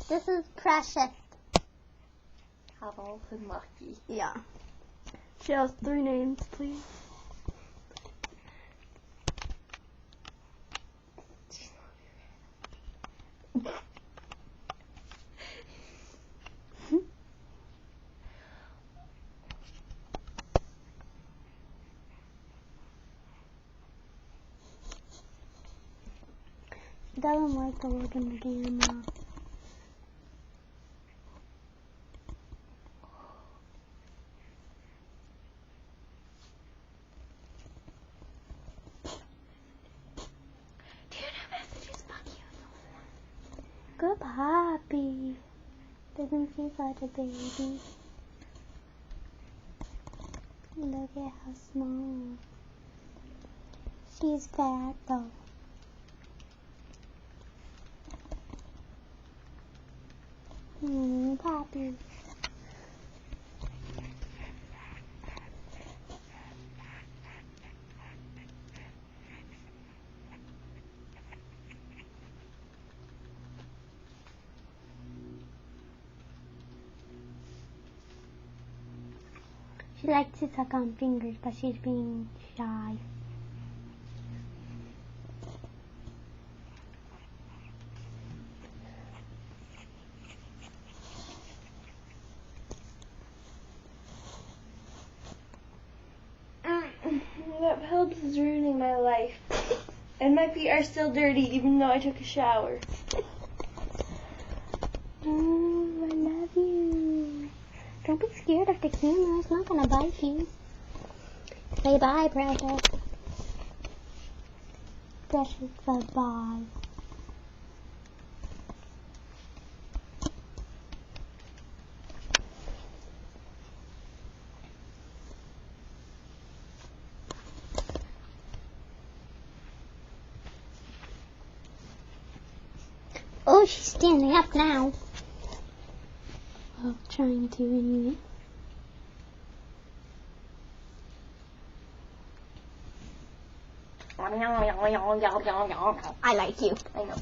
This is Precious. Cuddles and Lucky. Yeah. She has 3 names, please. She doesn't like to look in the camera. Good puppy. Doesn't she like a baby? Look at how small. She's fat though. Puppy. She likes to suck on fingers, but she's being shy. That helps is ruining my life. And my feet are still dirty even though I took a shower. Oh, I love you. Don't be scared of the camera. It's not gonna bite you. Say bye, Precious. Precious, bye-bye. Oh, she's standing up now. Well, trying to anyway. I like you. I know.